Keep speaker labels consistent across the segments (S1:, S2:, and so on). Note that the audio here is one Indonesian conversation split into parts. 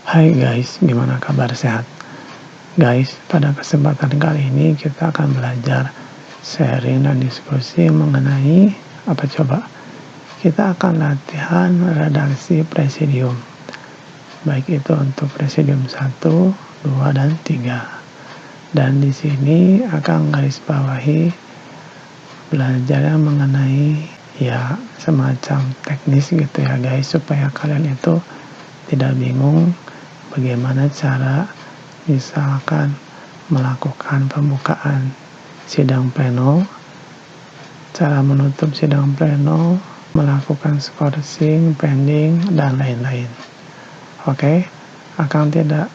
S1: Hai guys, gimana kabar, sehat? Guys, pada kesempatan kali ini kita akan belajar sharing dan diskusi mengenai apa coba? Kita akan latihan redaksi presidium. Baik itu untuk presidium 1, 2, dan 3. Dan di sini akan garis bawahi belajar mengenai ya semacam teknis gitu ya guys, supaya kalian itu tidak bingung bagaimana cara misalkan melakukan pembukaan sidang pleno, cara menutup sidang pleno, melakukan skorsing, pending, dan lain-lain. Oke, Akang tidak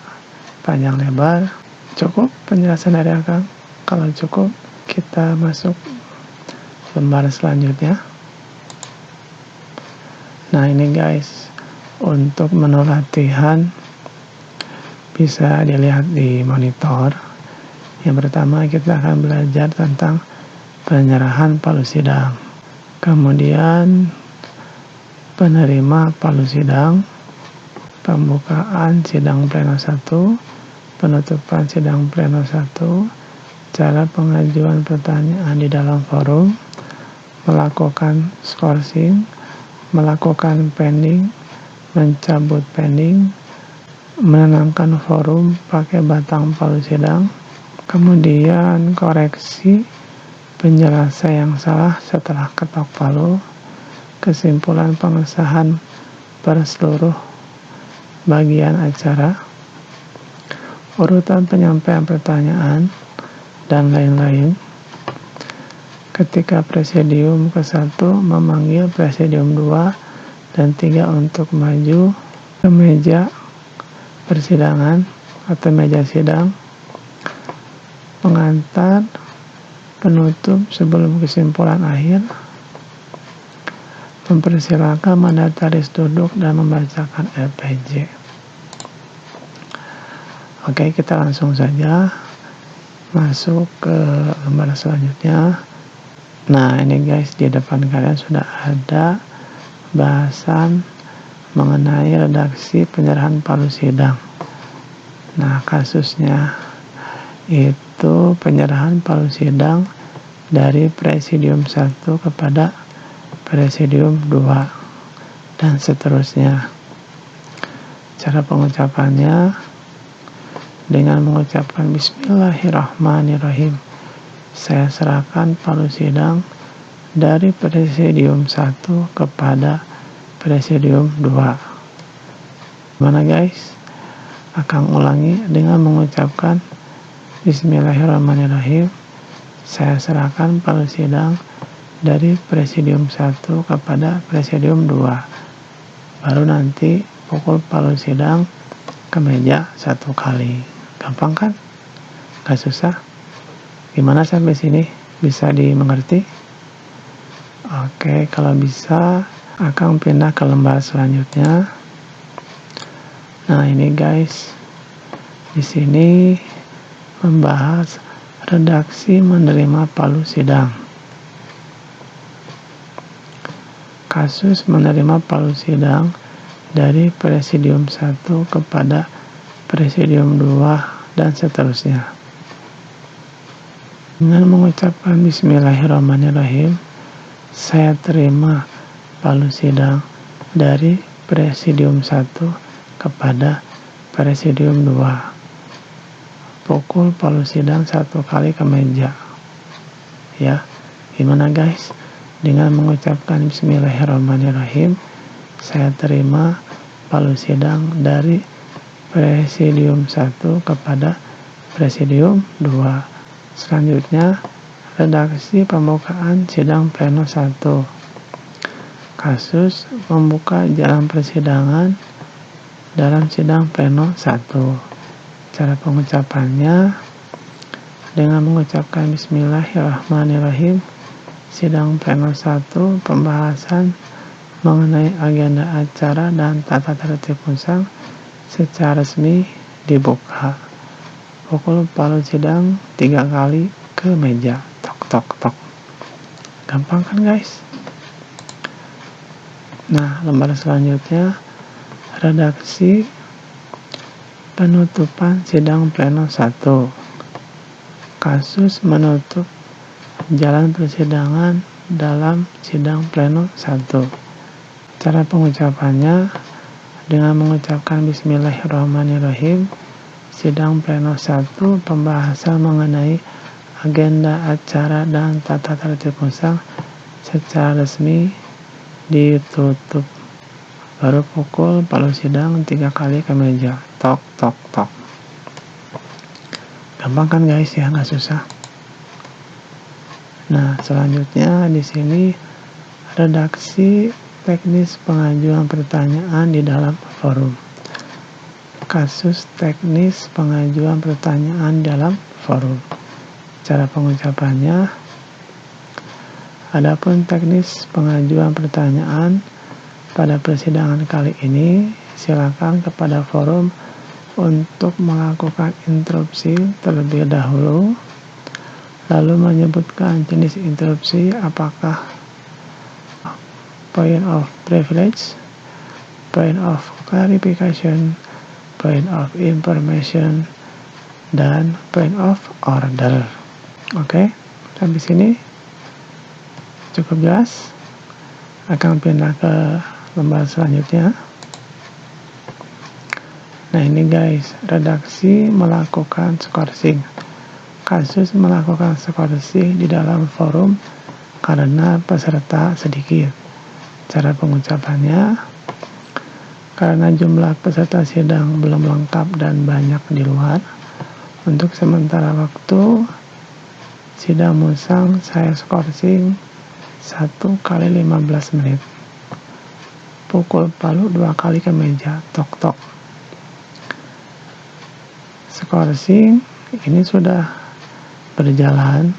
S1: panjang lebar, cukup penjelasan dari Akang. Kalau cukup, kita masuk lembar selanjutnya. Nah ini guys, untuk menu latihan bisa dilihat di monitor. Yang pertama kita akan belajar tentang penyerahan palu sidang, kemudian penerima palu sidang, pembukaan sidang pleno 1, penutupan sidang pleno 1, cara pengajuan pertanyaan di dalam forum, melakukan skorsing, melakukan pending, mencabut pending, menenangkan forum pakai batang palu sidang, kemudian koreksi penjelasan yang salah setelah ketok palu, kesimpulan pengesahan per seluruh bagian acara, urutan penyampaian pertanyaan, dan lain-lain. Ketika presidium ke-1 memanggil presidium 2 dan 3 untuk maju ke meja persidangan atau meja sidang, pengantar, penutup sebelum kesimpulan akhir, mempersilakan mandataris duduk dan membacakan LPJ. Oke, kita langsung saja masuk ke lembar selanjutnya. Nah ini guys, di depan kalian sudah ada bahasan mengenai redaksi penyerahan palu sidang. Nah kasusnya itu penyerahan palu sidang dari presidium 1 kepada presidium 2 dan seterusnya. Cara pengucapannya dengan mengucapkan Bismillahirrahmanirrahim. Saya serahkan palu sidang dari presidium 1 kepada presidium 2. Mana guys? Akang ulangi dengan mengucapkan Bismillahirrahmanirrahim. Saya serahkan palu sidang dari presidium 1 kepada presidium 2. Baru nanti pukul palu sidang ke meja 1 kali. Gampang kan? Gak susah. Gimana sampai sini? Bisa dimengerti? Oke, kalau bisa Akang pindah ke lembar selanjutnya. Nah ini guys, di sini membahas redaksi menerima palu sidang. Kasus menerima palu sidang dari presidium 1 kepada presidium 2 dan seterusnya. Dengan mengucapkan Bismillahirrahmanirrahim, saya terima palu sidang dari presidium 1 kepada presidium 2. Pukul palu sidang 1 kali ke meja. Ya, gimana guys? Dengan mengucapkan Bismillahirrahmanirrahim, saya terima palu sidang dari presidium 1 kepada presidium 2. Selanjutnya, redaksi pembukaan sidang pleno 1. Kasus membuka jalan persidangan dalam sidang pleno 1. Cara pengucapannya dengan mengucapkan Bismillahirrahmanirrahim. Sidang pleno 1 pembahasan mengenai agenda acara dan tata tertib musang secara resmi dibuka. Pukul palu sidang 3 kali ke meja. Tok tok tok. Gampang kan guys? Nah lembar selanjutnya redaksi Penutupan sidang pleno 1. Kasus menutup jalan persidangan dalam sidang pleno 1. Cara pengucapannya dengan mengucapkan Bismillahirrahmanirrahim. Sidang pleno 1 pembahasan mengenai agenda acara dan tata tertib musang secara resmi ditutup. Baru pukul palu sidang 3 kali ke meja. Tok tok tok. Gampang kan guys ya, nggak susah. Nah, selanjutnya di sini redaksi teknis pengajuan pertanyaan di dalam forum. Kasus teknis pengajuan pertanyaan dalam forum. Cara pengucapannya, adapun teknis pengajuan pertanyaan pada persidangan kali ini, silakan kepada forum untuk melakukan interupsi terlebih dahulu, lalu menyebutkan jenis interupsi, apakah point of privilege, point of clarification, point of information, dan point of order. Oke, sampai sini cukup jelas. Akan pindah ke lembar selanjutnya. Nah ini guys, redaksi melakukan skorsing. Kasus melakukan skorsing di dalam forum karena peserta sedikit. Cara pengucapannya, karena jumlah peserta sidang belum lengkap dan banyak di luar, untuk sementara waktu sidang musang saya skorsing 1 kali 15 menit. Pukul palu 2 kali ke meja. Tok tok. Skorsing ini sudah berjalan.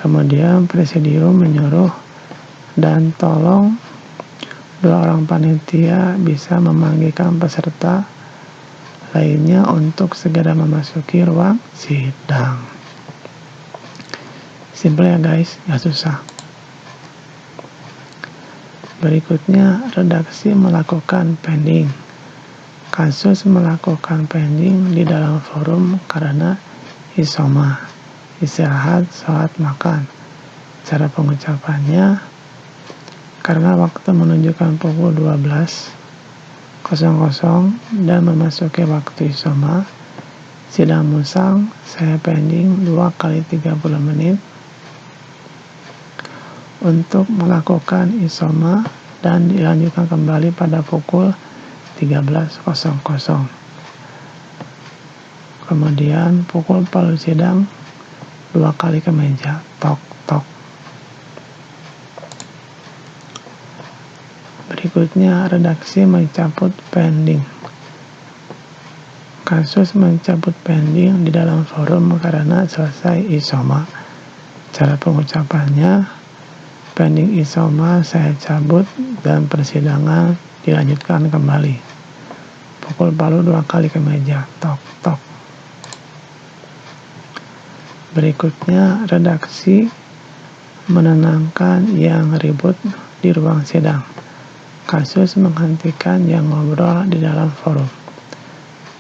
S1: Kemudian presidium menyuruh dan tolong 2 orang panitia bisa memanggilkan peserta lainnya untuk segera memasuki ruang sidang. Simple ya guys, nggak susah. Berikutnya, redaksi melakukan pending. Kasus melakukan pending di dalam forum karena isoma, istirahat, sholat, makan. Cara pengucapannya, karena waktu menunjukkan pukul 12.00 dan memasuki waktu isoma, sidang musang saya pending 2 kali 30 menit untuk melakukan isoma dan dilanjutkan kembali pada pukul 13.00. Kemudian pukul palu sidang 2 kali ke meja. Tok tok. Berikutnya redaksi mencabut pending. Kasus mencabut pending di dalam forum karena selesai isoma. Cara pengucapannya, pending isoma saya cabut dan persidangan dilanjutkan kembali. Pukul palu 2 kali ke meja. Tok tok. Berikutnya redaksi menenangkan yang ribut di ruang sidang. Kasus menghentikan yang ngobrol di dalam forum.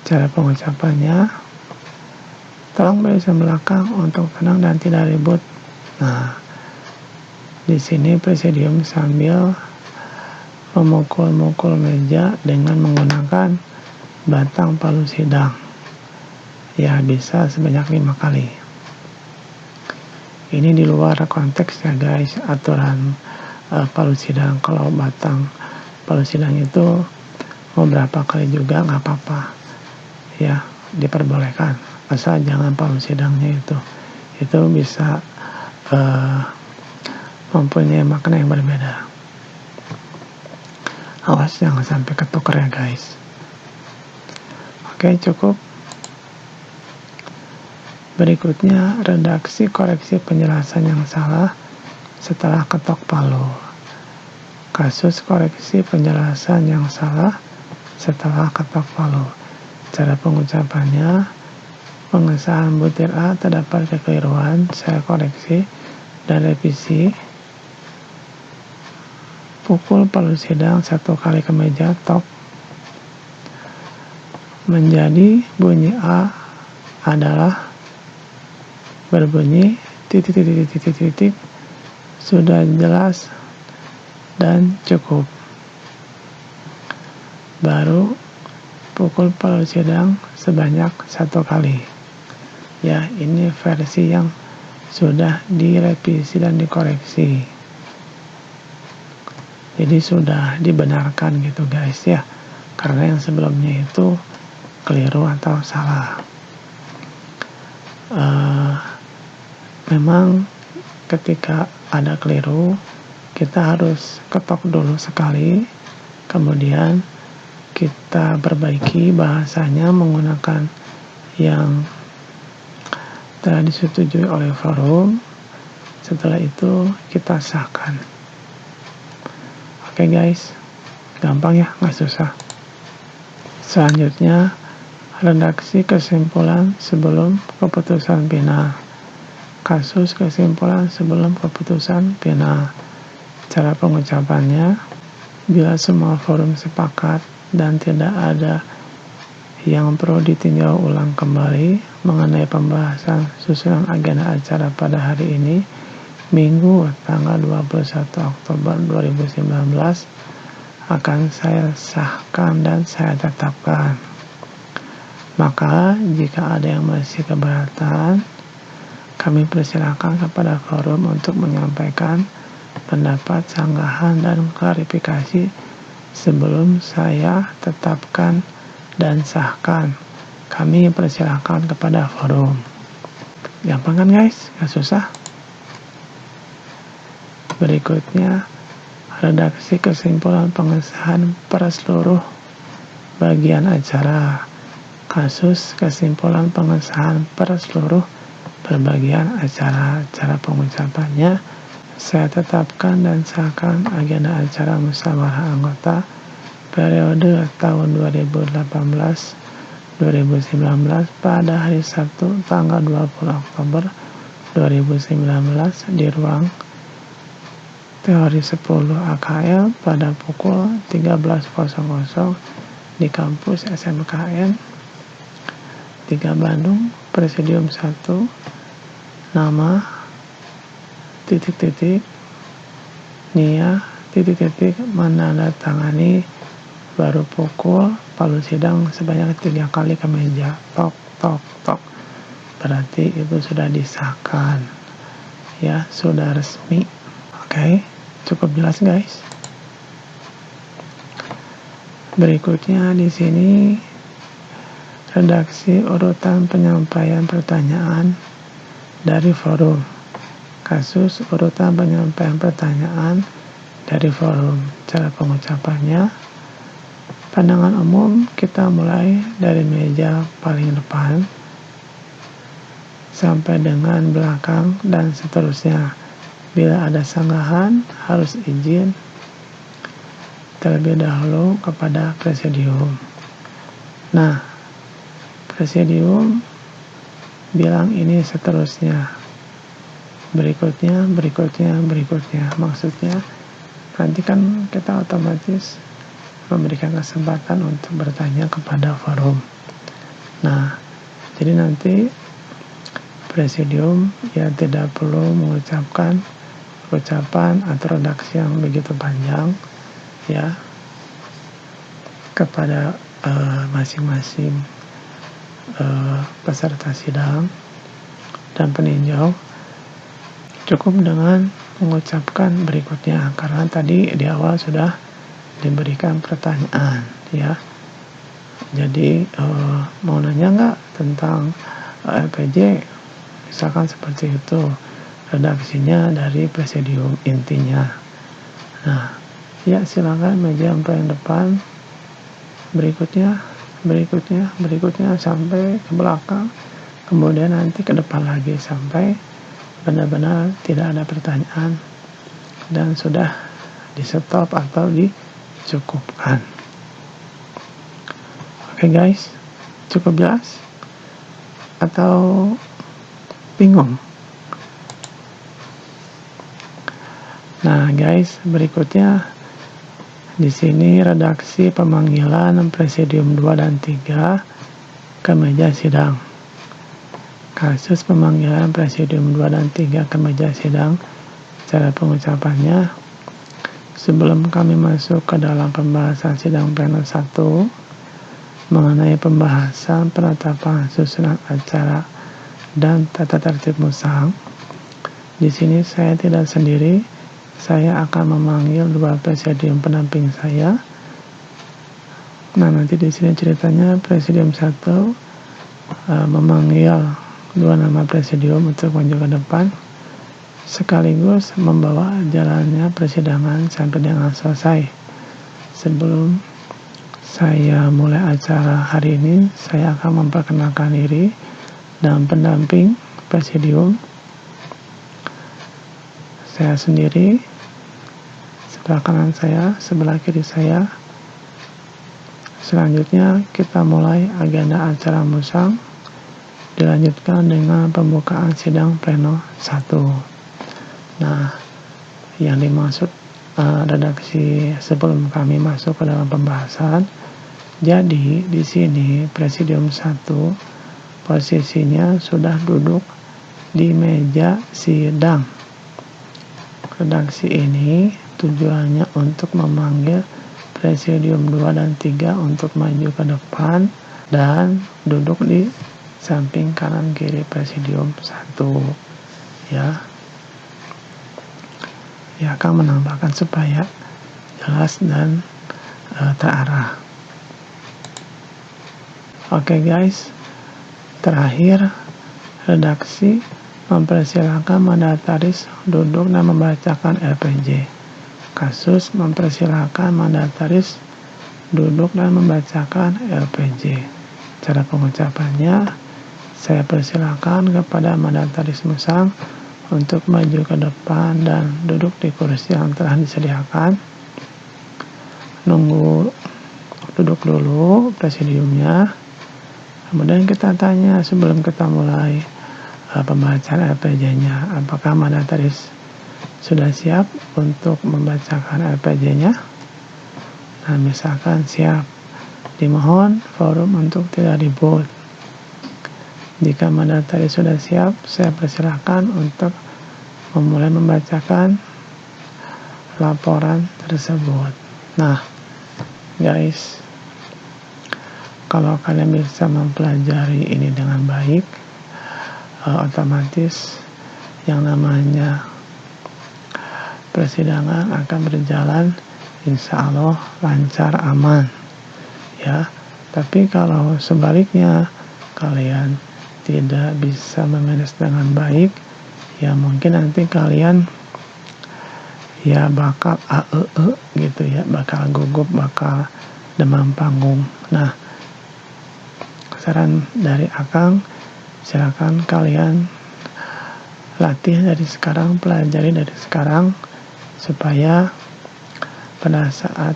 S1: Cara pengucapannya, tolong barisan belakang untuk tenang dan tidak ribut. Nah, di sini presidium sambil memukul-mukul meja dengan menggunakan batang palu sidang. Ya, bisa sebanyak 5 kali. Ini di luar konteks ya guys, aturan palu sidang. Kalau batang palu sidang itu mau berapa kali juga nggak apa-apa. Ya, diperbolehkan. Asal jangan palu sidangnya itu bisa mempunyai makna yang berbeda. Awas jangan sampai ketuker ya guys. Oke, cukup. Berikutnya redaksi koreksi penjelasan yang salah setelah ketok palu. Kasus koreksi penjelasan yang salah setelah ketok palu. Cara pengucapannya, pengesahan butir A terdapat kekeliruan, saya koreksi dan revisi. Pukul palu sidang 1 kali ke meja. Tok. menjadi bunyi A adalah berbunyi titik titik titik titik titik, sudah jelas dan cukup. Baru pukul palu sidang sebanyak 1 kali. Ya, ini versi yang sudah direvisi dan dikoreksi. Jadi sudah dibenarkan gitu guys ya. Karena yang sebelumnya itu keliru atau salah. Memang ketika ada keliru, kita harus ketok dulu sekali, kemudian kita perbaiki bahasanya menggunakan yang telah disetujui oleh forum. Setelah itu kita sahkan. Oke guys, gampang ya, nggak susah. Selanjutnya, redaksi kesimpulan sebelum keputusan final. Kasus kesimpulan sebelum keputusan final. Cara pengucapannya, bila semua forum sepakat dan tidak ada yang perlu ditinjau ulang kembali mengenai pembahasan susunan agenda acara pada hari ini, Minggu tanggal 21 Oktober 2019, akan saya sahkan dan saya tetapkan. Maka jika ada yang masih keberatan, kami persilakan kepada forum untuk menyampaikan pendapat, sanggahan, dan klarifikasi sebelum saya tetapkan dan sahkan. Kami persilakan kepada forum. Gampang kan guys? Gak susah. Berikutnya, redaksi kesimpulan pengesahan per seluruh bagian acara. Kasus kesimpulan pengesahan per seluruh berbagian acara. Cara pengucapannya, saya tetapkan dan sahkan agenda acara musyawarah anggota periode tahun 2018-2019 pada hari Sabtu tanggal 20 Oktober 2019 di ruang Teori 10 AKL pada pukul 13.00 di kampus SMKN 3 Bandung, Presidium 1, nama titik-titik Nia titik-titik menandatangani, baru pukul palu sidang sebanyak 3 kali ke meja, tok tok tok. Berarti itu sudah disahkan ya, sudah resmi. Oke, cukup jelas guys. Berikutnya di sini redaksi urutan penyampaian pertanyaan dari forum. Kasus urutan penyampaian pertanyaan dari forum. Cara pengucapannya, pandangan umum kita mulai dari meja paling depan sampai dengan belakang dan seterusnya. Bila ada sanggahan, harus izin terlebih dahulu kepada presidium. Nah, presidium bilang ini seterusnya, berikutnya. Maksudnya nanti kan kita otomatis memberikan kesempatan untuk bertanya kepada forum. Nah, jadi nanti presidium ya tidak perlu mengucapkan ucapan atau redaksi yang begitu panjang ya kepada masing-masing peserta sidang dan peninjau. Cukup dengan mengucapkan berikutnya, karena tadi di awal sudah diberikan pertanyaan ya. Jadi mau nanya nggak tentang LPJ, misalkan seperti itu, redaksinya dari presidium intinya. Nah, ya silakan meja yang paling depan, berikutnya sampai ke belakang, kemudian nanti ke depan lagi sampai benar-benar tidak ada pertanyaan dan sudah di stop atau dicukupkan. Oke guys, cukup jelas atau bingung? Nah guys, berikutnya di sini redaksi pemanggilan presidium 2 dan 3 ke meja sidang. Kasus pemanggilan Presidium 2 dan 3 ke meja sidang. Cara pengucapannya, sebelum kami masuk ke dalam pembahasan sidang pleno 1 mengenai pembahasan penetapan susunan acara dan tata tertib musang, di sini saya tidak sendiri. Saya akan memanggil 2 presidium pendamping saya. Nah, nanti di sini ceritanya Presidium 1 memanggil 2 nama presidium untuk maju ke depan, sekaligus membawa jalannya persidangan sampai dengan selesai. Sebelum saya mulai acara hari ini, saya akan memperkenalkan diri dan pendamping presidium. Saya sendiri, sebelah kanan saya, sebelah kiri saya. Selanjutnya kita mulai agenda acara musang, dilanjutkan dengan pembukaan sidang pleno 1. Nah, yang dimaksud redaksi sebelum kami masuk ke dalam pembahasan, jadi di sini Presidium 1 posisinya sudah duduk di meja sidang. Redaksi ini tujuannya untuk memanggil Presidium 2 dan 3 untuk maju ke depan dan duduk di samping kanan kiri Presidium 1. Ya akan menambahkan supaya jelas dan terarah. Oke guys, terakhir redaksi mempersilahkan mandataris duduk dan membacakan LPJ. Kasus mempersilahkan mandataris duduk dan membacakan LPJ. Cara pengucapannya, saya persilahkan kepada mandataris musang untuk maju ke depan dan duduk di kursi yang telah disediakan. Nunggu duduk dulu presidiumnya. Kemudian kita tanya sebelum kita mulai pembacaan LPJ-nya, apakah mandataris sudah siap untuk membacakan LPJ-nya? Nah, misalkan siap, dimohon forum untuk tidak ribut. Jika mandataris sudah siap, saya persilahkan untuk memulai membacakan laporan tersebut. Nah, guys, kalau kalian bisa mempelajari ini dengan baik, otomatis yang namanya persidangan akan berjalan insya Allah lancar, aman ya. Tapi kalau sebaliknya kalian tidak bisa memanage dengan baik, ya mungkin nanti kalian ya bakal gitu ya, bakal gugup, bakal demam panggung. Nah, saran dari Akang, silakan kalian latih dari sekarang, pelajari dari sekarang, supaya pada saat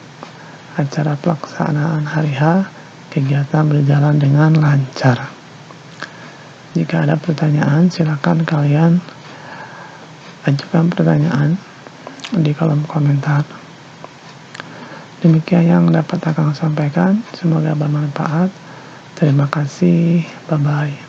S1: acara pelaksanaan hari H, kegiatan berjalan dengan lancar. Jika ada pertanyaan, silakan kalian ajukan pertanyaan di kolom komentar. Demikian yang dapat Akang sampaikan, semoga bermanfaat. Terima kasih, bye-bye.